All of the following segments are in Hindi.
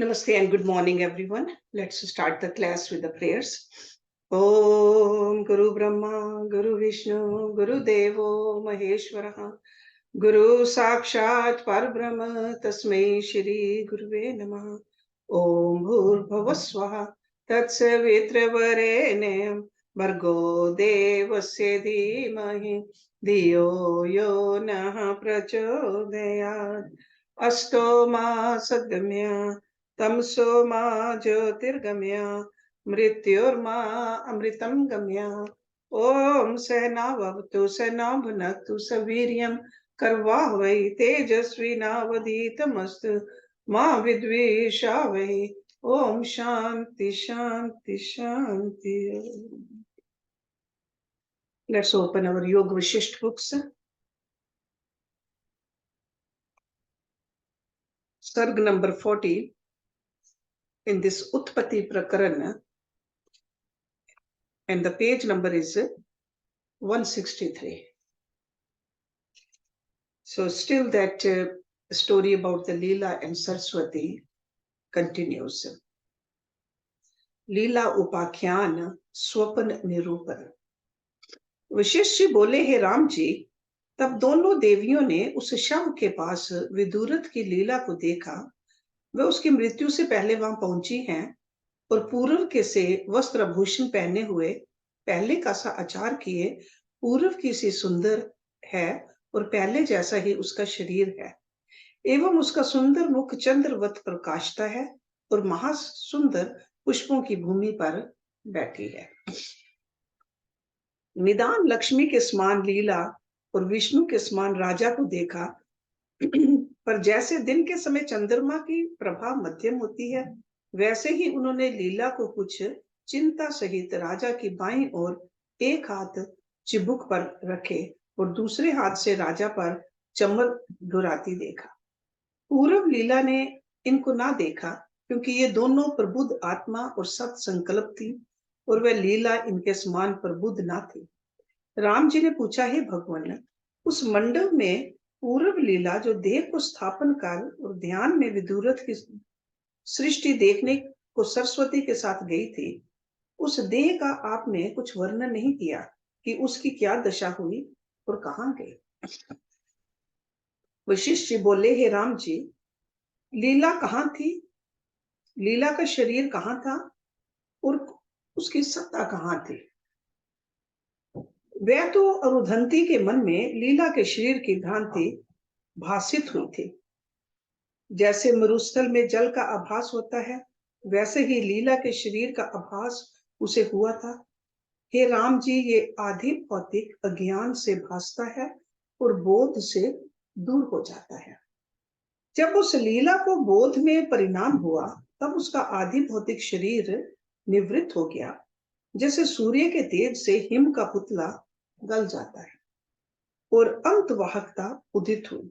Namaste and good morning, everyone. Let's start the class with the prayers. Om Guru Brahma, Guru Vishnu, Guru Devo Maheshwaraha, Guru Sakshat Parabrahma, Tasmai Shri Guruve Namah. Om Bhurbhuva Swaha, Tatsavitra Bhargo Devasya Dhimahi, Dhiyo Yo Nah Prachodayat, Asto Ma Sadgamya, तमसो मा ज्योतिर्गम्य मृत्युर्मा अमृतं गम्य ओम सहनावतु सहना भुनक्तु सवीर्यं कर्वावहै तेजस्विनावधीतमस्तु मा विद्विषावहै ओम शांति शांति शांति. Let's open our Yoga Vashisht books. Sarg number 40 in this Utpatti Prakarana, and the page number is 163. So still that story about the Leela and Saraswati continues. लीला उपाख्यान स्वप्न निरूपण. वशिष्ठ जी बोले, हे राम जी, तब दोनों देवियों ने उस शव के पास विदुरथ की लीला को देखा. वे उसकी मृत्यु से पहले वहां पहुंची हैं और पूर्व के से वस्त्र भूषण पहने हुए, पहले का सा आचार किए, पूर्व की सी सुंदर है और पहले जैसा ही उसका शरीर है, एवं उसका सुंदर मुख चंद्रवत प्रकाशता है और महासुंदर पुष्पों की भूमि पर बैठी है. निदान लक्ष्मी के समान लीला और विष्णु के समान राजा को देखा, पर जैसे दिन के समय चंद्रमा की प्रभा मध्यम होती है, वैसे ही उन्होंने लीला को कुछ चिंता सहित राजा की बाईं ओर एक हाथ चिबुक पर रखे और दूसरे हाथ से राजा पर चमर डुराती देखा. पूर्व लीला ने इनको ना देखा, क्योंकि ये दोनों प्रबुद्ध आत्मा और सत संकल्प थी और वह लीला इनके समान प्रबुद्ध ना थी. राम जी ने पूछा, हे भगवान, उस मंडप में पूर्व लीला जो देह को स्थापन कर और ध्यान में विदुरथ की सृष्टि देखने को सरस्वती के साथ गई थी, उस देह का आपने कुछ वर्णन नहीं किया कि उसकी क्या दशा हुई और कहाँ गई. वशिष्ठ जी बोले, हे राम जी, लीला कहाँ थी, लीला का शरीर कहाँ था और उसकी सत्ता कहाँ थी. वह तो अरुधंती के मन में लीला के शरीर की भ्रांति भासित हुई थी. जैसे मरुस्थल में जल का आभास होता है, वैसे ही लीला के शरीर का आभास उसे हुआ था. हे राम जी, ये आधि भौतिक अज्ञान से भासता है और बोध से दूर हो जाता है. जब उस लीला को बोध में परिणाम हुआ, तब उसका आधि भौतिक शरीर निवृत्त हो गया, जैसे सूर्य के तेज से हिम का पुतला गल जाता है और अंतवाहकता उदित हुई.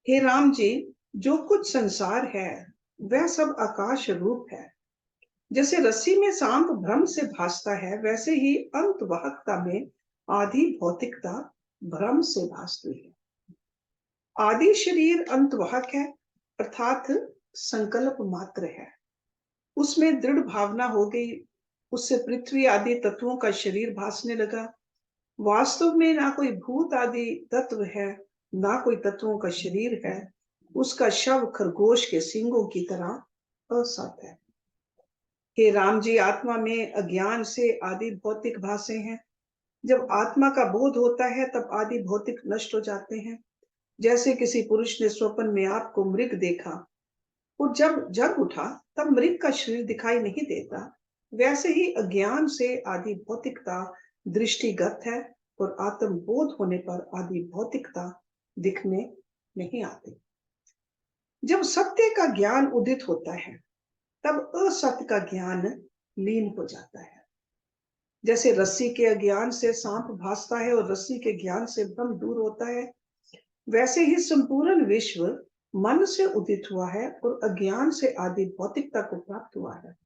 हे राम जी, जो कुछ संसार है वह सब आकाश रूप है. जैसे रस्सी में सांप भ्रम से भासता है, वैसे ही अंतवाहकता में आदि भौतिकता भ्रम से भासती है. आदि शरीर अंतवाहक है, अर्थात संकल्प मात्र है. उसमें दृढ़ भावना हो गई, उससे पृथ्वी आदि तत्वों का शरीर भासने लगा. वास्तव में ना कोई भूत आदि तत्व है, ना कोई तत्वों का शरीर है. उसका शव खरगोश के सींगों की तरह असत है. हे राम जी, आत्मा में अज्ञान से आदि भौतिक भासे हैं. जब आत्मा का बोध होता है, तब आदि भौतिक नष्ट हो जाते हैं. जैसे किसी पुरुष ने स्वप्न में आपको मृग देखा और जब जग उठा तब मृग का शरीर दिखाई नहीं देता, वैसे ही अज्ञान से आदि भौतिकता दृष्टिगत है और आत्म बोध होने पर आदि भौतिकता दिखने नहीं आती. जब सत्य का ज्ञान उदित होता है, तब असत्य का ज्ञान लीन हो जाता है. जैसे रस्सी के अज्ञान से सांप भासता है और रस्सी के ज्ञान से भ्रम दूर होता है, वैसे ही संपूर्ण विश्व मन से उदित हुआ है और अज्ञान से आदि भौतिकता को प्राप्त हुआ है.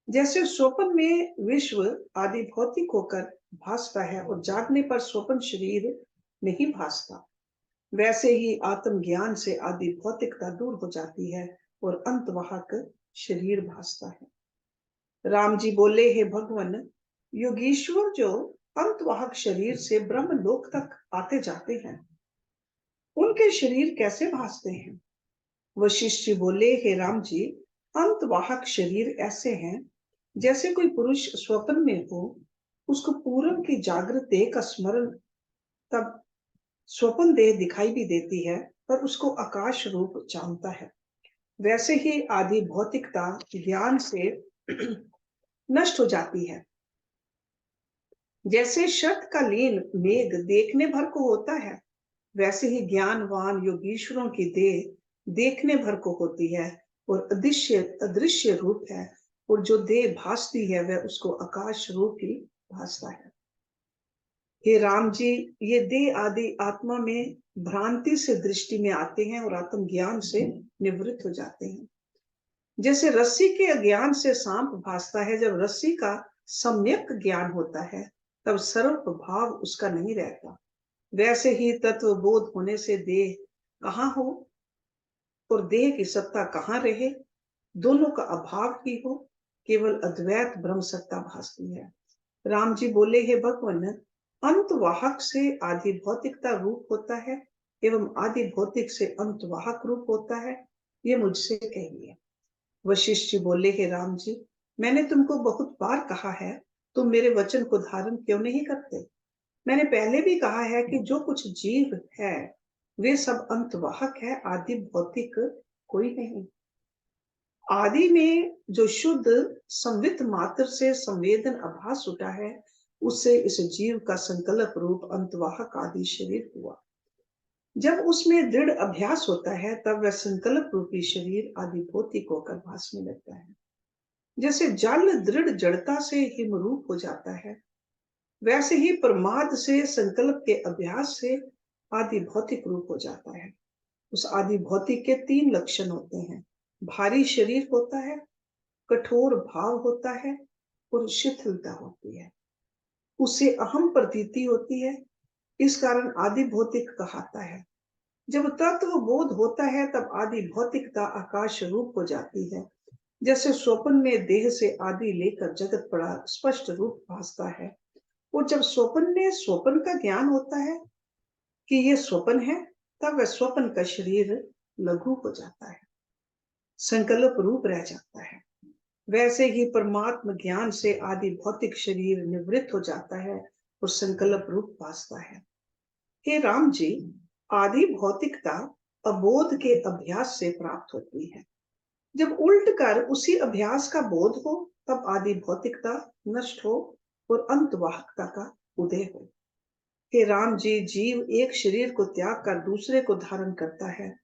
जैसे स्वप्न में विश्व आदि भौतिक होकर भासता है और जागने पर स्वप्न शरीर नहीं भासता, वैसे ही आत्म ज्ञान से आदि भौतिकता दूर हो जाती है और अंतवाहक शरीर भासता है। राम जी बोले, हे भगवान, योगीश्वर जो अंतवाहक शरीर से ब्रह्म लोक तक आते जाते हैं, उनके शरीर कैसे भासते हैं? वशिष्ठ जी बोले, हे राम जी, अंतवाहक शरीर ऐसे हैं जैसे कोई पुरुष स्वप्न में हो, उसको पूर्व की जागृत देह का स्मरण, तब स्वप्न देह दिखाई भी देती है, पर उसको आकाश रूप जानता है। वैसे ही आदि भौतिकता ज्ञान से नष्ट हो जाती है। जैसे शरतकालीन मेघ देखने भर को होता है, वैसे ही ज्ञानवान योगीश्वरों की देह देखने भर को होती है और अदृश्य अदृश्य रूप है, और जो देह भासती है वह उसको आकाश रूप ही भासता है। हे राम जी, ये देह आदि आत्मा में भ्रांति से दृष्टि में आते हैं और आत्म ज्ञान से निवृत्त हो जाते हैं। जैसे रस्सी के अज्ञान से सांप भासता है, जब रस्सी का सम्यक ज्ञान होता है तब सर्व भाव उसका नहीं रहता। वैसे ही तत्व बोध होने से देह कहाँ हो और देह की सत्ता कहाँ रहे, दोनों का अभाव ही हो, केवल अद्वैत ब्रह्म सत्ता भासती है। राम जी बोले, हे भगवान, अंतवाहक से आदि भौतिकता रूप होता है एवं आदि भौतिक से अंतवाहक रूप होता है, ये मुझसे कहिए। वशिष्ठ जी बोले, हे राम जी, मैंने तुमको बहुत बार कहा है, तुम मेरे वचन को धारण क्यों नहीं करते? मैंने पहले भी कहा है कि जो कुछ जीव है वे सब अंतवाहक है, आदि भौतिक कोई नहीं। आदि में जो शुद्ध संवित मात्र से संवेदन आभास उठा है, उससे इस जीव का संकल्प रूप अंतवाहक आदि शरीर हुआ। जब उसमें दृढ़ अभ्यास होता है तब वह संकल्प रूपी शरीर आदि भौतिक होकर भासने लगता है। जैसे जल दृढ़ जड़ता से हिमरूप हो जाता है, वैसे ही प्रमाद से संकल्प के अभ्यास से आदि भौतिक रूप हो जाता है। उस आदि भौतिक के तीन लक्षण होते हैं। भारी शरीर होता है, कठोर भाव होता है और शिथिलता होती है। उसे अहम प्रतीति होती है, इस कारण आदि भौतिक कहाता है। जब तत्व बोध होता है तब आदि भौतिकता आकाश रूप हो जाती है। जैसे स्वप्न में देह से आदि लेकर जगत बड़ा स्पष्ट रूप भासता है, और जब स्वप्न में स्वप्न का ज्ञान होता है कि ये स्वप्न है, तब वह स्वप्न का शरीर लघु हो जाता है, संकल्प रूप रह जाता है। वैसे ही परमात्म ज्ञान से आदि भौतिक शरीर निवृत्त हो जाता है और संकल्प रूप भासता है। हे राम जी, आदि भौतिकता अबोध के अभ्यास से प्राप्त होती है। जब उल्ट कर उसी अभ्यास का बोध हो तब आदि भौतिकता नष्ट हो और अंतवाहकता का उदय हो। हे राम जी, जीव एक शरीर को त्याग कर दूसरे को धारण करता है।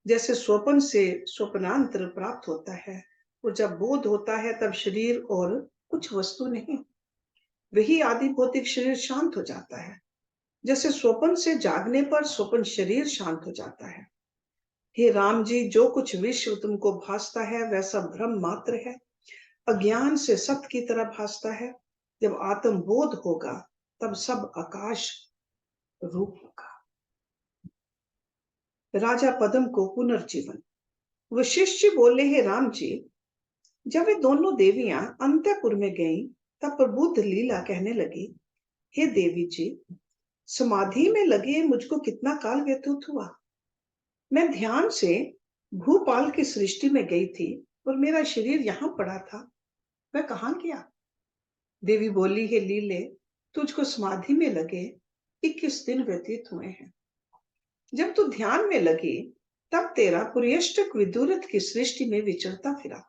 जैसे स्वप्न से स्वप्नांतर प्राप्त होता है, और जब बोध होता है तब शरीर और कुछ वस्तु नहीं, वही आदि भौतिक शरीर शांत हो जाता है। जैसे स्वप्न से जागने पर स्वप्न शरीर शांत हो जाता है। हे राम जी, जो कुछ विश्व तुमको भासता है वह सब भ्रम मात्र है, अज्ञान से सत्य की तरह भासता है। जब आत्म बोध होगा तब सब आकाश रूप होगा। राजा पद्म को पुनर्जीवन। वशिष्ठ जी बोले, हे राम जी, जब वे दोनों देवियां अंतपुर में गईं, तब प्रबुद्ध लीला कहने लगी, हे देवी जी, समाधि में लगे मुझको कितना काल व्यतीत हुआ। मैं ध्यान से भूपाल की सृष्टि में गई थी और मेरा शरीर यहाँ पड़ा था, मैं कहाँ गया? देवी बोली, हे लीले, तुझको समाधि में लगे 21 दिन व्यतीत हुए हैं। जब तू ध्यान में लगी तब तेरा पुर्यष्टक विदुरथ की सृष्टि में विचरता फिरा।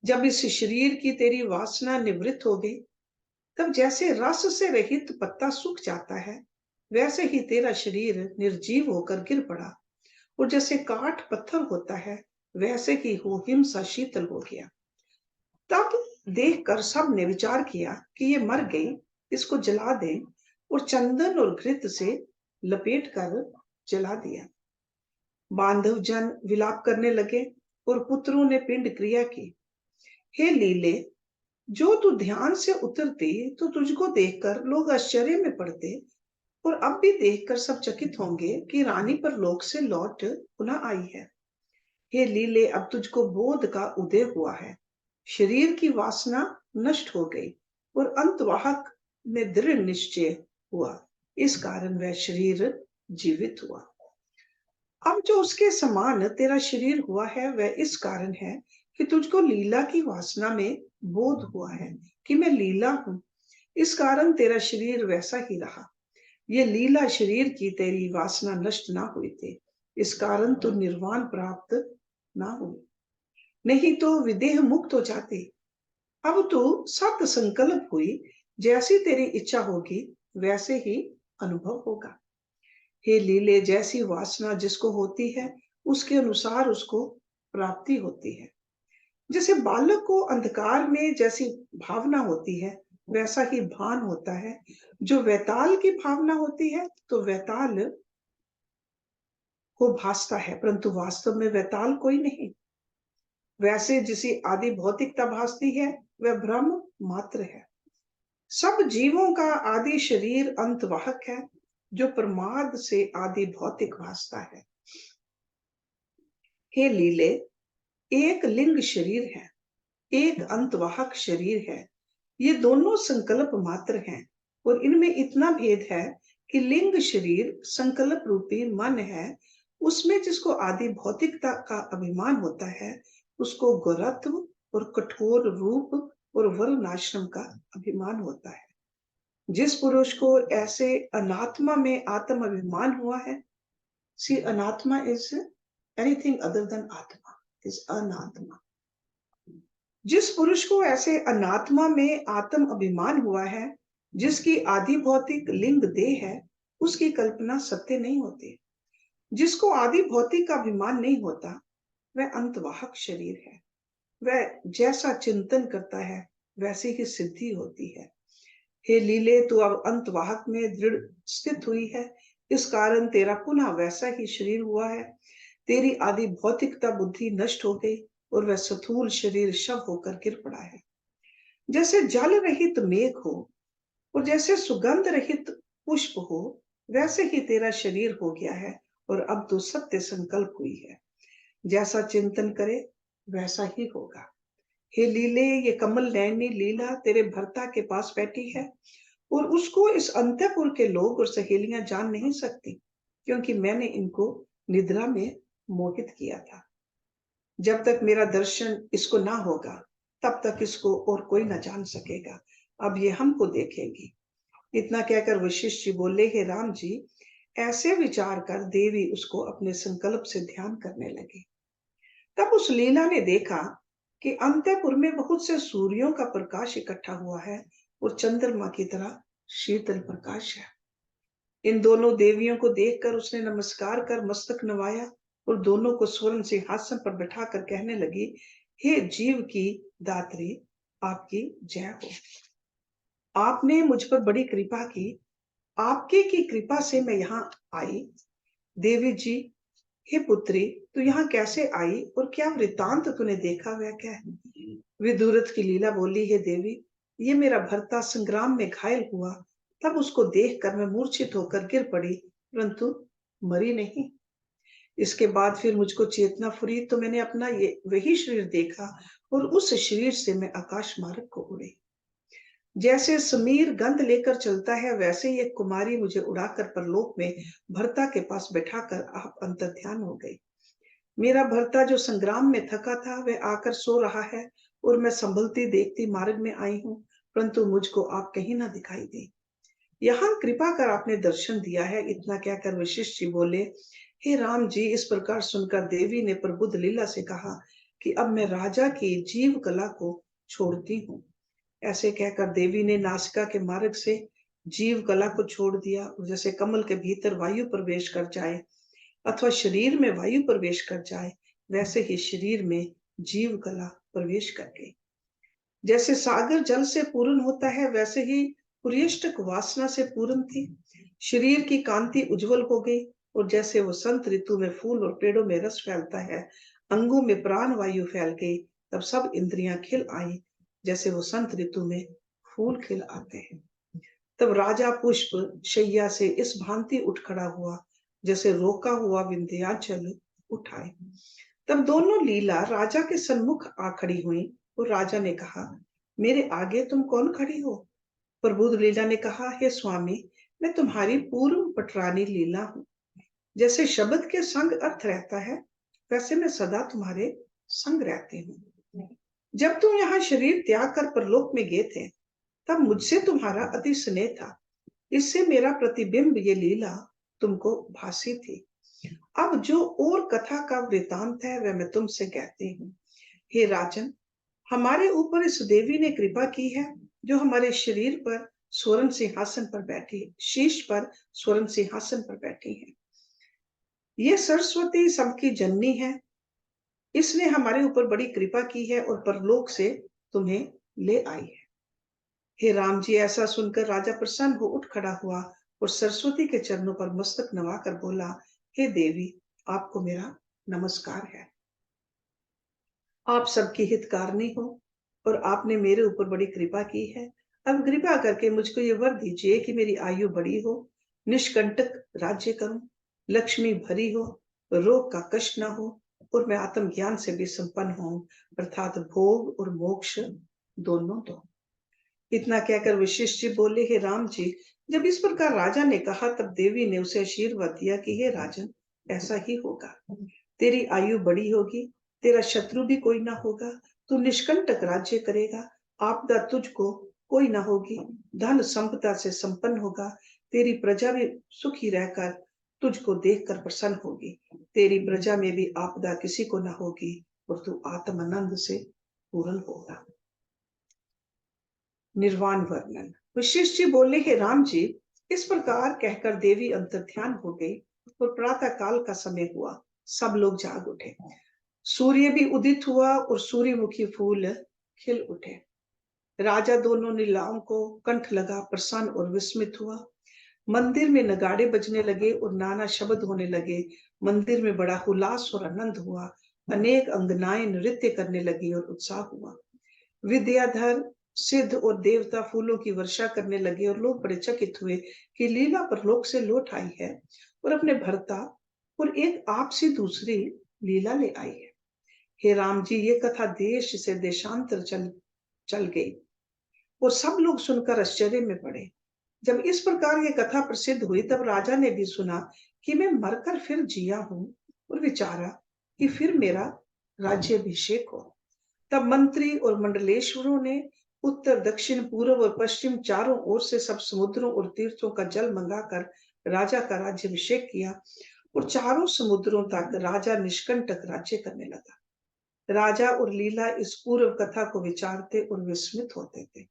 जब इस शरीर की तेरी वासना निवृत्त हो गई, तब जैसे रस से रहित पत्ता सूख जाता है, वैसे ही तेरा शरीर निर्जीव होकर गिर पड़ा, और जैसे काठ पत्थर होता है वैसे ही हो हिमसा शीतल हो गया। तब देखकर सब ने विचार किया कि ये मर गई, इसको जला दें, और चंदन और घृत से लपेट कर जला दिया। बांधव जन विलाप करने लगे और पुत्रों ने पिंड क्रिया की। हे लीले, जो तू ध्यान से उतरती तो तुझको देखकर लोग आश्चर्य में पड़ते, और अब भी देखकर सब चकित होंगे कि रानी पर लोक से लौट पुनः आई है। हे लीले, अब तुझको बोध का उदय हुआ है। शरीर की वासना नष्ट हो गई और अंतवाहक में दृढ़ निश्चय हुआ। इस कारण वह शरीर जीवित हुआ। अब जो उसके समान तेरा शरीर हुआ है वह इस कारण है कि तुझको लीला की वासना में बोध हुआ है कि मैं लीला हूं। इस कारण तेरा शरीर वैसा ही रहा। ये लीला शरीर की तेरी वासना नष्ट ना हुई थी, इस कारण तू निर्वाण प्राप्त ना हुई, नहीं तो विदेह मुक्त हो जाती। अब तू सत संकल्प हुई, जैसी तेरी इच्छा होगी वैसे ही अनुभव होगा। हे लीले, जैसी वासना जिसको होती है उसके अनुसार उसको प्राप्ति होती है। जैसे बालक को अंधकार में जैसी भावना होती है वैसा ही भान होता है। जो वैताल की भावना होती है तो वैताल को भासता है, परंतु वास्तव में वैताल कोई नहीं। वैसे जिसे आदि भौतिकता भासती है वह ब्रह्म मात्र है। सब जीवों का आदि शरीर अंतवाहक है, जो प्रमाद से आदि भौतिक भासता है। हे लीले, एक लिंग शरीर है, एक अंतवाहक शरीर है। ये दोनों संकल्प मात्र हैं और इनमें इतना भेद है कि लिंग शरीर संकल्प रूपी मन है, उसमें जिसको आदि भौतिकता का अभिमान होता है उसको गोरत्व और कठोर रूप और वर्ण आश्रम का अभिमान होता है। जिस पुरुष को ऐसे अनात्मा में आत्म अभिमान हुआ है, सी अनात्मा इज एनीथिंग अदर देन आत्मा, इज अनात्मा। जिस पुरुष को ऐसे अनात्मा में आत्म अभिमान हुआ है, जिसकी आदि भौतिक लिंग देह है, उसकी कल्पना सत्य नहीं होती। जिसको आदि भौतिक का अभिमान नहीं होता वह अंतवाहक शरीर है। वह जैसा चिंतन करता है वैसी ही सिद्धि होती है। हे लीले, तू अब अंतवाहक में दृढ़ स्थित हुई है, इस कारण तेरा पुनः वैसा ही शरीर हुआ है। तेरी आदि भौतिकता बुद्धि नष्ट हो गई और वह स्थूल शरीर शव होकर गिर पड़ा है। जैसे जल रहित मेघ हो और जैसे सुगंध रहित पुष्प हो, वैसे ही तेरा शरीर हो गया है और अब तो सत्य संकल्प हुई है। जैसा चिंतन करे वैसा ही होगा। हे लीले, ये कमल नैनी लीला तेरे भर्ता के पास बैठी है और उसको इस अंतःपुर के लोग और सहेलियां जान नहीं सकती, क्योंकि मैंने इनको निद्रा में मोहित किया था। जब तक मेरा दर्शन इसको ना होगा तब तक इसको और कोई ना जान सकेगा। अब ये हमको देखेगी। इतना कहकर वशिष्ठ जी बोले, हे राम जी, ऐसे विचार कर देवी उसको अपने संकल्प से ध्यान करने लगी। तब उस लीला ने देखा कि अंतःपुर में बहुत से सूर्यों का प्रकाश इकट्ठा हुआ है और चंद्रमा की तरह शीतल प्रकाश है। इन दोनों देवियों को देखकर उसने नमस्कार कर मस्तक नवाया और दोनों को स्वर्ण सिंहासन पर बैठाकर कहने लगी, हे जीव की दात्री, आपकी जय हो। आपने मुझ पर बड़ी कृपा की। आपके की कृपा से मैं यहाँ आई। देवी जी, हे पुत्री, तू यहाँ कैसे आई और क्या वृतांत तूने देखा वह क्या है? विदुरथ की लीला बोली, हे देवी, ये मेरा भर्ता संग्राम में घायल हुआ, तब उसको देखकर मैं मूर्छित होकर गिर पड़ी, परंतु मरी नहीं। इसके बाद फिर मुझको चेतना फुरी तो मैंने अपना ये वही शरीर देखा और उस शरीर से मैं आकाश मार्ग को उड़ी। जैसे समीर गंध लेकर चलता है वैसे ही एक कुमारी मुझे उड़ाकर परलोक में भर्ता के पास बैठाकर आप अंतर्ध्यान हो गई। मेरा भर्ता जो संग्राम में थका था वह आकर सो रहा है और मैं संभलती देखती मार्ग में आई हूँ, परंतु मुझको आप कहीं ना दिखाई दी। यहाँ कृपा कर आपने दर्शन दिया है। इतना कहकर वशिष्ठ जी बोले, हे राम जी, इस प्रकार सुनकर देवी ने प्रबुद्ध लीला से कहा कि अब मैं राजा की जीव कला को छोड़ती हूँ। ऐसे कहकर देवी ने नासिका के मार्ग से जीव कला को छोड़ दिया और जैसे कमल के भीतर वायु प्रवेश कर जाए अथवा शरीर में वायु प्रवेश कर जाए, वैसे ही शरीर में जीव कला प्रवेश कर गई। जैसे सागर जल से पूर्ण होता है वैसे ही पुर्यष्टक वासना से पूर्ण थी। शरीर की कांति उज्जवल हो गई और जैसे वसंत ऋतु में फूल और पेड़ों में रस फैलता है, अंगों में प्राण वायु फैल गई, तब सब इंद्रियां खिल आई, जैसे वसंत ऋतु में फूल खिल आते हैं। तब राजा पुष्प शैया से इस भांति उठ खड़ा हुआ, जैसे रोका हुआ विंध्याचल उठाए। तब दोनों लीला राजा के सन्मुख आ खड़ी हुई और राजा ने कहा, मेरे आगे तुम कौन खड़ी हो? प्रबुद्ध लीला ने कहा, हे स्वामी, मैं तुम्हारी पूर्व पटरानी लीला हूँ। जैसे शब्द के संग अर्थ रहता है, वैसे मैं सदा तुम्हारे संग रहती हूँ। जब तुम यहाँ शरीर त्याग कर परलोक में गए थे, तब मुझसे तुम्हारा अति स्नेह था। इससे मेरा प्रतिबिंब ये लीला तुमको भासी थी। अब जो और कथा का वृतांत है वह मैं तुमसे कहती हूँ। हे राजन, हमारे ऊपर इस देवी ने कृपा की है, जो हमारे शरीर पर स्वर्ण सिंहासन पर बैठी, शीश पर स्वर्ण सिंहासन पर बैठी है। ये सरस्वती सबकी जननी है। इसने हमारे ऊपर बड़ी कृपा की है और परलोक से तुम्हें ले आई है। हे राम जी, ऐसा सुनकर राजा प्रसन्न हो उठ खड़ा हुआ और सरस्वती के चरणों पर मस्तक नवाकर बोला, हे देवी, आपको मेरा नमस्कार है। आप सबकी हितकारनी हो और आपने मेरे ऊपर बड़ी कृपा की है। अब कृपा करके मुझको ये वर दीजिए कि मेरी आयु बड़ी हो, निष्कंटक राज्य करूं, लक्ष्मी भरी हो, रोग का कष्ट ना हो और मैं आत्मज्ञान से भी संपन्न हूं, अर्थात भोग और मोक्ष दोनों दो। इतना कहकर वशिष्ठ जी बोले, हे राम जी, जब इस प्रकार राजा ने कहा तब देवी ने उसे आशीर्वाद दिया कि हे राजन, ऐसा ही होगा। तेरी आयु बड़ी होगी, तेरा शत्रु भी कोई ना होगा, तू निष्कंटक राज्य करेगा, आपदा तुझको कोई ना होगी, धन संपदा से संपन्न होगा, तेरी प्रजा भी सुखी रहकर तुझको देखकर प्रसन्न होगी, तेरी प्रजा में भी आपदा किसी को ना होगी और तू आत्मानंद से पूर्ण होगा। निर्वाण वर्णन। वशिष्ठ जी बोले, हे राम जी, इस प्रकार कहकर देवी अंतर्ध्यान हो गई और प्रातः काल का समय हुआ। सब लोग जाग उठे, सूर्य भी उदित हुआ और सूर्यमुखी फूल खिल उठे। राजा दोनों लीलाओं को कंठ लगा प्रसन्न और विस्मित हुआ। मंदिर में नगाड़े बजने लगे और नाना शब्द होने लगे। मंदिर में बड़ा उल्लास और आनंद हुआ। अनेक अंगनाएं नृत्य करने लगी और उत्साह हुआ। विद्याधर, सिद्ध और देवता फूलों की वर्षा करने लगे और लोग बड़े चकित हुए कि लीला परलोक से लौट आई है और अपने भर्ता और एक आपसी दूसरी लीला ले आई है। हे राम जी, ये कथा देश से देशांतर चल चल गई और सब लोग सुनकर आश्चर्य में पड़े। जब इस प्रकार ये कथा प्रसिद्ध हुई तब राजा ने भी सुना कि मैं मरकर फिर जिया हूं और विचारा कि फिर मेरा राज्याभिषेक हो। तब मंत्री और मंडलेश्वरों ने उत्तर, दक्षिण, पूर्व और पश्चिम चारों ओर से सब समुद्रों और तीर्थों का जल मंगाकर राजा का राज्याभिषेक किया और चारों समुद्रों तक राजा निष्कंटक राज्य करने लगा। राजा और लीला इस पूर्व कथा को विचारते और विस्मित होते थे।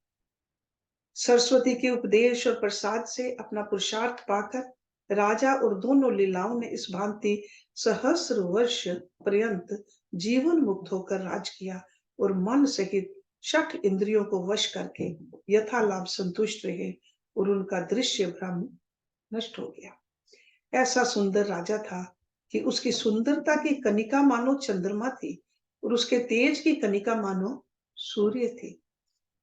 सरस्वती के उपदेश और प्रसाद से अपना पुरुषार्थ पाकर राजा और दोनों लीलाओं ने इस भांति सहस्र वर्ष पर्यंत जीवन मुक्त होकर राज किया और मन सहित षट इंद्रियों को वश करके यथालाभ संतुष्ट रहे और उनका दृश्य भ्रम नष्ट हो गया। ऐसा सुंदर राजा था कि उसकी सुंदरता की कनिका मानो चंद्रमा थी और उसके तेज की कनिका मानो सूर्य थी।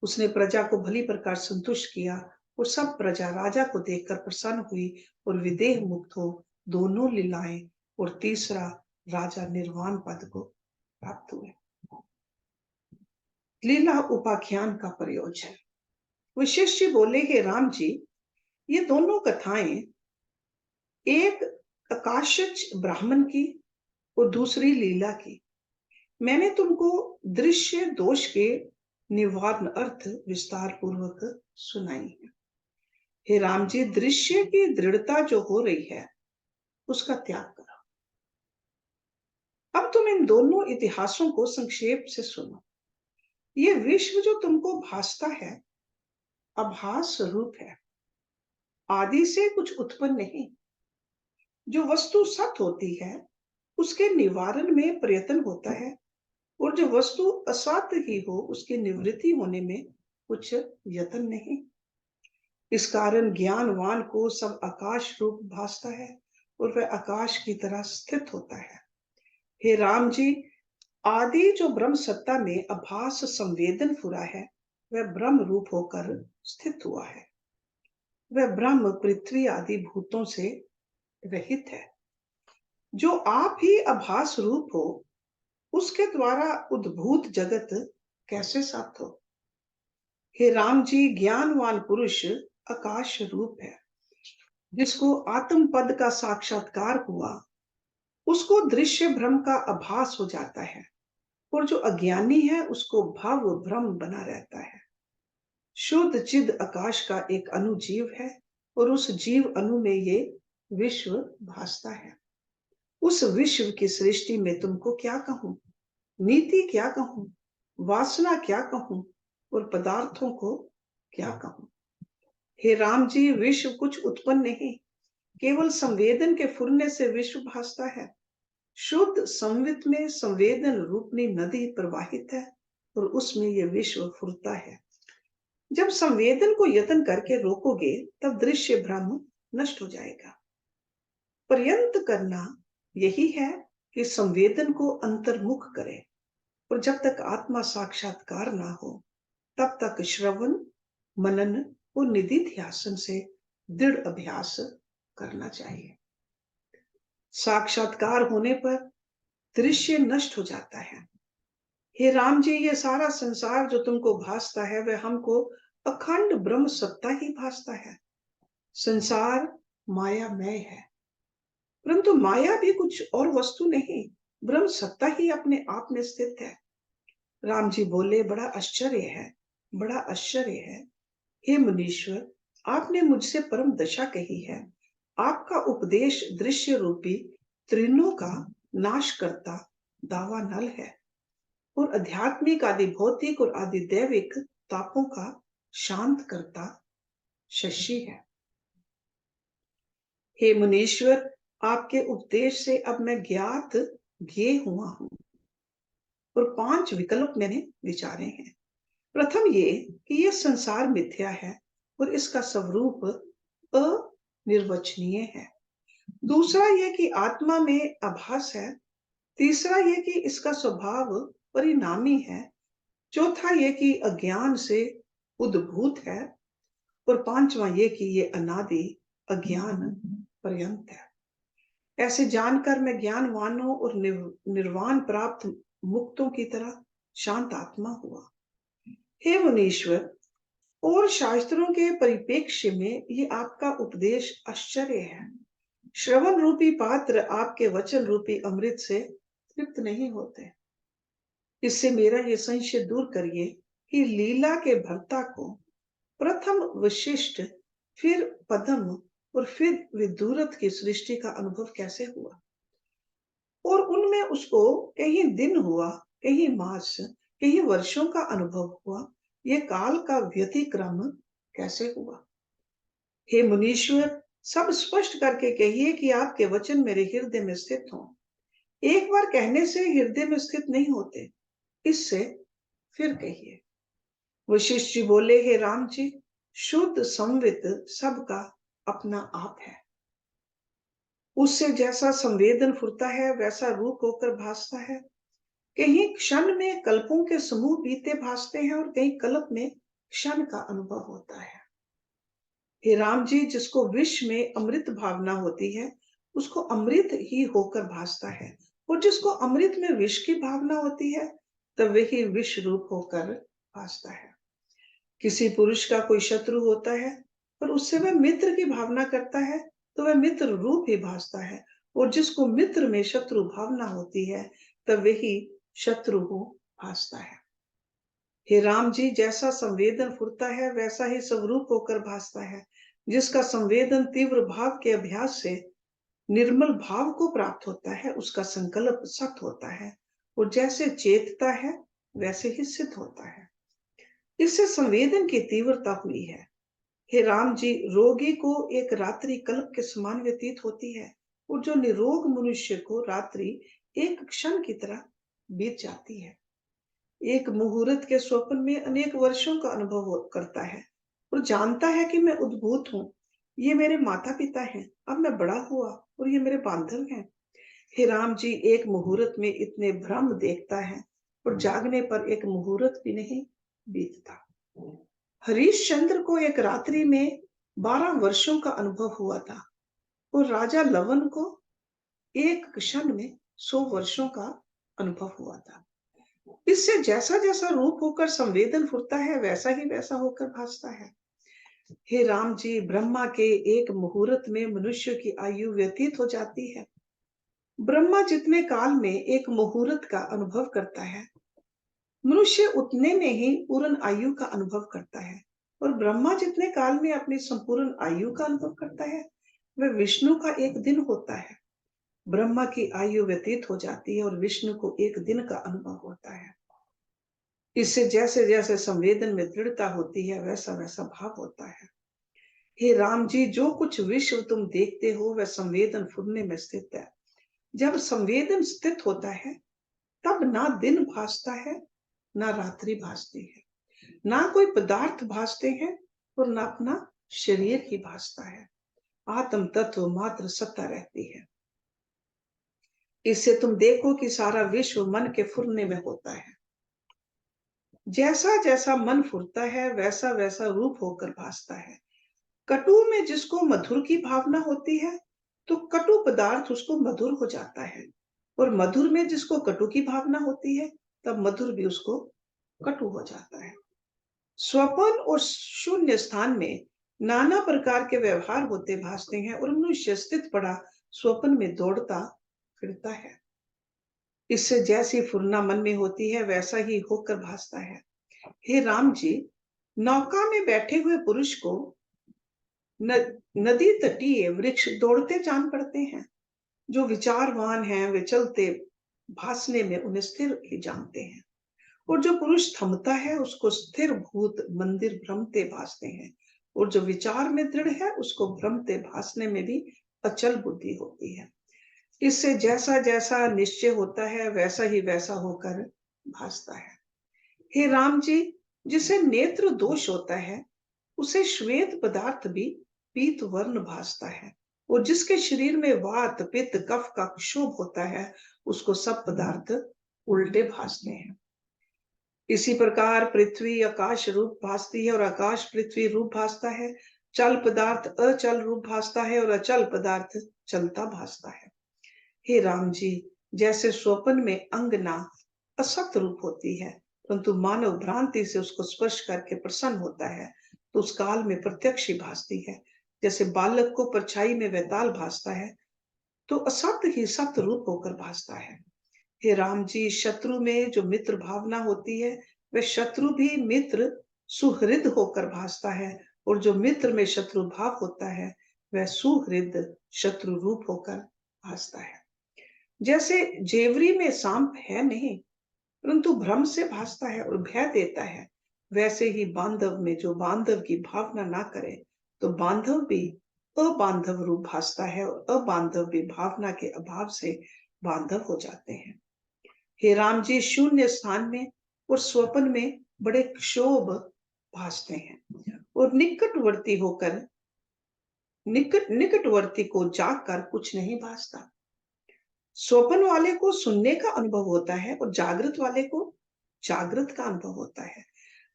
उसने प्रजा को भली प्रकार संतुष्ट किया और सब प्रजा राजा को देखकर प्रसन्न हुई और विदेह मुक्त हो दोनों लीलाएं और तीसरा राजा निर्वाण पद को प्राप्त हुए। लीला उपाख्यान का प्रयोजन। वशिष्ठ जी बोले, हे राम जी, ये दोनों कथाएं एक आकाशज ब्राह्मण की और दूसरी लीला की मैंने तुमको दृश्य दोष के निवारण अर्थ विस्तार पूर्वक सुनाई है। हे राम जी, दृश्य की दृढ़ता जो हो रही है उसका त्याग करो। अब तुम इन दोनों इतिहासों को संक्षेप से सुनो। ये विश्व जो तुमको भासता है आभास रूप है, आदि से कुछ उत्पन्न नहीं। जो वस्तु सत होती है उसके निवारण में प्रयत्न होता है और जो वस्तु असत ही हो उसकी निवृत्ति होने में कुछ यत्न नहीं। इस कारण ज्ञानवान को सब आकाश रूप भासता है और वह आकाश की तरह स्थित होता है। हे राम जी, आदि जो ब्रह्म सत्ता में आभास संवेदन फुरा है वह ब्रह्म रूप होकर स्थित हुआ है। वह ब्रह्म पृथ्वी आदि भूतों से रहित है। जो आप ही आभास रूप हो उसके द्वारा उद्भूत जगत कैसे सत हो। हे राम जी, ज्ञानवान पुरुष आकाश रूप है, जिसको आत्म पद का साक्षात्कार हुआ, उसको दृश्य भ्रम का आभास हो जाता है, और जो अज्ञानी है उसको भाव भ्रम बना रहता है। शुद्ध चिद आकाश का एक अणु जीव है, और उस जीव अणु में ये विश्व भासता है। उस विश्व की सृष्टि में तुमको क्या कहूं, नीति क्या कहूं, वासना क्या कहूं, और पदार्थों को क्या कहूं। हे राम जी, विश्व कुछ उत्पन्न नहीं, केवल संवेदन के फुरने से विश्व भासता है। शुद्ध संवित में संवेदन रूपनी नदी प्रवाहित है, और उसमें यह विश्व फुरता है। जब संवेदन को यत्न करके रोकोगे, तब दृश्य भ्रम नष्ट हो जाएगा। पर्यंत करना यही है कि संवेदन को अंतर्मुख करे, और जब तक आत्मा साक्षात्कार ना हो, तब तक श्रवण, मनन और निधिध्यासन से दृढ़ अभ्यास करना चाहिए। साक्षात्कार होने पर दृश्य नष्ट हो जाता है। हे राम जी, ये सारा संसार जो तुमको भासता है, वह हमको अखंड ब्रह्म सत्ता ही भासता है। संसार मायामय है, परंतु माया भी कुछ और वस्तु नहीं, ब्रह्म सत्ता ही अपने आप में स्थित है। राम जी बोले, बड़ा आश्चर्य है, बड़ा आश्चर्य है। हे मुनीश्वर, आपने मुझसे परम दशा कही है। आपका उपदेश दृश्य रूपी त्रिनों का नाश करता दावा नल है, और आध्यात्मिक आदि भौतिक और आदि दैविक तापों का शांत करता शशि है। हे मुनीश्वर, आपके उपदेश से अब मैं ज्ञात ज्ञेय हुआ हूं, और 5 विकल्प मैंने विचारे हैं। प्रथम ये कि यह संसार मिथ्या है, और इसका स्वरूप अनिर्वचनीय है। दूसरा यह कि आत्मा में आभास है। तीसरा यह कि इसका स्वभाव परिणामी है। चौथा यह कि अज्ञान से उद्भूत है, और पांचवा यह कि यह अनादि अज्ञान पर्यंत है। ऐसे जानकर मैं ज्ञानवानों और निर्वाण प्राप्त मुक्तों की तरह शांत आत्मा हुआ। हे मुनीश्वर, और शास्त्रों के परिप्रेक्ष्य में ये आपका उपदेश आश्चर्य है। श्रवण रूपी पात्र आपके वचन रूपी अमृत से तृप्त नहीं होते। इससे मेरा ये संशय दूर करिए कि लीला के भर्ता को प्रथम वशिष्ठ, फिर पद्म और फिर विदुरथ की सृष्टि का अनुभव कैसे हुआ, और उनमें उसको कहीं दिन हुआ, कहीं मास, कहीं वर्षों का अनुभव हुआ। ये काल का व्यतिक्रम कैसे हुआ। हे मुनीश्वर, सब स्पष्ट करके कहिए कि आपके वचन मेरे हृदय में स्थित हों। एक बार कहने से हृदय में स्थित नहीं होते, इससे फिर कहिए। वशिष्ठ जी बोले, हे राम जी, शुद्ध संवित सबका अपना आप है। उससे जैसा संवेदन फुरता है, वैसा रूप होकर भासता है। कहीं क्षण में कल्पों के समूह बीते भासते हैं, और कहीं कल्प में क्षण का अनुभव होता है। हे राम जी, जिसको विष में अमृत भावना होती है, उसको अमृत ही होकर भासता है, और जिसको अमृत में विष की भावना होती है, तब वही विष रूप होकर भासता है। किसी पुरुष का कोई शत्रु होता है, पर उससे वह मित्र की भावना करता है, तो वह मित्र रूप ही भासता है, और जिसको मित्र में शत्रु भावना होती है, तब वही शत्रु हो भासता है। हे राम जी, जैसा संवेदन फुरता है, वैसा ही स्वरूप होकर भासता है। जिसका संवेदन तीव्र भाव के अभ्यास से निर्मल भाव को प्राप्त होता है, उसका संकल्प सत होता है, और जैसे चेतता है वैसे ही सिद्ध होता है। इससे संवेदन की तीव्रता हुई है। हे राम जी, रोगी को एक रात्रि कल्प के समान व्यतीत होती है, और जो निरोग मनुष्य को रात्रि एक क्षण की तरह बीत जाती है। एक मुहूर्त के स्वप्न में अनेक वर्षों का अनुभव करता है, और जानता है कि मैं उद्भूत हूँ, ये मेरे माता पिता हैं, अब मैं बड़ा हुआ, और ये मेरे बांधव हैं। हे राम जी, एक मुहूर्त में इतने भ्रम देखता है, और जागने पर एक मुहूर्त भी नहीं बीतता। हरिश्चंद्र को एक रात्रि में 12 वर्षों का अनुभव हुआ था, और राजा लवन को एक क्षण में 100 वर्षों का अनुभव हुआ था। इससे जैसा जैसा रूप होकर संवेदन फुरता है, वैसा ही वैसा होकर भासता है। हे राम जी, ब्रह्मा के एक मुहूर्त में मनुष्य की आयु व्यतीत हो जाती है। ब्रह्मा जितने काल में एक मुहूर्त का अनुभव करता है, मनुष्य उतने में ही पूर्ण आयु का अनुभव करता है। और ब्रह्मा जितने काल में अपनी संपूर्ण आयु का अनुभव करता है, वह विष्णु का एक दिन होता है। ब्रह्मा की आयु व्यतीत हो जाती है और विष्णु को एक दिन का अनुभव होता है। इससे जैसे जैसे संवेदन में दृढ़ता होती है, वैसा वैसा भाव होता है। हे राम जी, जो कुछ विश्व तुम देखते हो वह संवेदन फुरने में स्थित है। जब संवेदन स्थित होता है, तब ना दिन भासता है, ना रात्रि भासती है, ना कोई पदार्थ भासते हैं और ना अपना शरीर ही भासता है। आत्म तत्व मात्र सत्ता रहती है। इससे तुम देखो कि सारा विश्व मन के फुरने में होता है। जैसा जैसा मन फुरता है, वैसा वैसा रूप होकर भासता है। कटु में जिसको मधुर की भावना होती है, तो कटु पदार्थ उसको मधुर हो जाता है। और मधुर में जिसको कटु की भावना होती है, तब मधुर भी उसको कटु हो जाता है। स्वपन और शून्य स्थान में नाना प्रकार के व्यवहार होते भासते हैं और मनुष्य स्थित पड़ा स्वपन में दौड़ता फिरता है। इससे जैसी फुरना मन में होती है, वैसा ही होकर भासता है। हे राम जी, नौका में बैठे हुए पुरुष को नदी तटीय वृक्ष दौड़ते जान पड़ते हैं। जो विचारवान हैं, वे चलते भासने में उन्हें स्थिर ही जानते हैं। और जो पुरुष थमता है, उसको स्थिर भूत मंदिर भ्रमते भासते हैं। और जो विचार में दृढ़ है, उसको भ्रमते भासने में भी अचल बुद्धि होती है। इससे जैसा जैसा निश्चय होता है, वैसा ही वैसा होकर भासता है। हे राम जी, जिसे नेत्र दोष होता है, उसे श्वेत पदार्थ भी पीत वर्ण भासता है। और जिसके शरीर में वात पित्त कफ का क्षोभ होता है, उसको सब पदार्थ उल्टे भासते हैं। इसी प्रकार पृथ्वी आकाश रूप भासती है और आकाश पृथ्वी रूप भासता है। चल पदार्थ अचल रूप भासता है और अचल पदार्थ चलता भासता है। हे राम जी, जैसे स्वप्न में अंगना असक्त रूप होती है, परंतु मानव भ्रांति से उसको स्पर्श करके प्रसन्न होता है, तो उस काल में प्रत्यक्ष ही भासती है। जैसे बालक को परछाई में वैताल भासता है, तो असत्य ही सत्य रूप होकर भासता है। हे राम जी, शत्रु में जो मित्र भावना होती है, वह शत्रु भी मित्र सुहृद होकर भासता है। और जो मित्र में शत्रु भाव होता है, वह सुहृद शत्रु रूप होकर भासता है। जैसे जेवरी में सांप है नहीं, परंतु भ्रम से भासता है और भय देता है, वैसे ही बांधव में जो बांधव की भावना ना करे, तो बांधव भी अबांधव रूप भासता है और अबांधव भी भावना के अभाव से बांधव हो जाते हैं। हे राम जी, शून्य स्थान में और स्वप्न में बड़े क्षोभ भासते हैं और निकटवर्ती को जागकर कुछ नहीं भासता। स्वप्न वाले को सुनने का अनुभव होता है और जागृत वाले को जागृत का अनुभव होता है।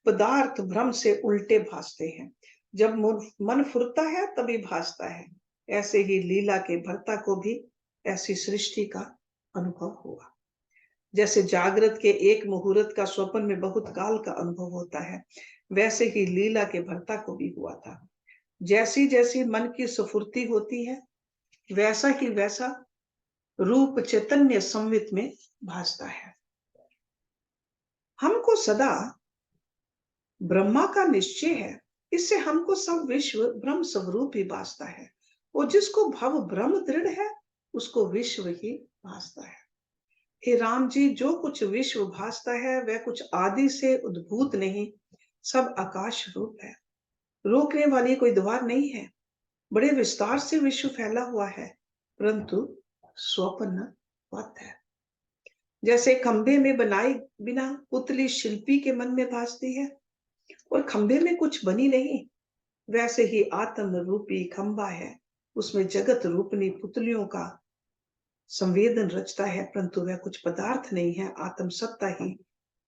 पदार्थ भ्रम से उल्टे भासते हैं। जब मन फुरता है, तभी भासता है। ऐसे ही लीला के भर्ता को भी ऐसी सृष्टि का अनुभव हुआ। जैसे जागृत के एक मुहूर्त का स्वप्न में बहुत काल का अनुभव होता है, वैसे ही लीला के भर्ता को भी हुआ था। जैसी जैसी मन की स्फूर्ति होती है, वैसा ही वैसा रूप चैतन्य संवित में भासता है। हमको सदा ब्रह्मा का निश्चय है, इससे हमको सब विश्व ब्रह्म स्वरूप ही भासता है। और जिसको भव ब्रह्म दृढ़ है, उसको विश्व ही भासता है। हे राम जी, जो कुछ विश्व भासता है, वह कुछ आदि से उद्भूत नहीं, सब आकाश रूप है। रोकने वाली कोई द्वार नहीं है। बड़े विस्तार से विश्व फैला हुआ है, परंतु स्वप्न वत है। जैसे खंभे में बनाई बिना पुतली शिल्पी के मन में भासती है और खंभे में कुछ बनी नहीं, वैसे ही आत्म रूपी खंभा है, उसमें जगत रूपनी पुतलियों का संवेदन रचता है, परंतु वह कुछ पदार्थ नहीं है। आत्म सत्ता ही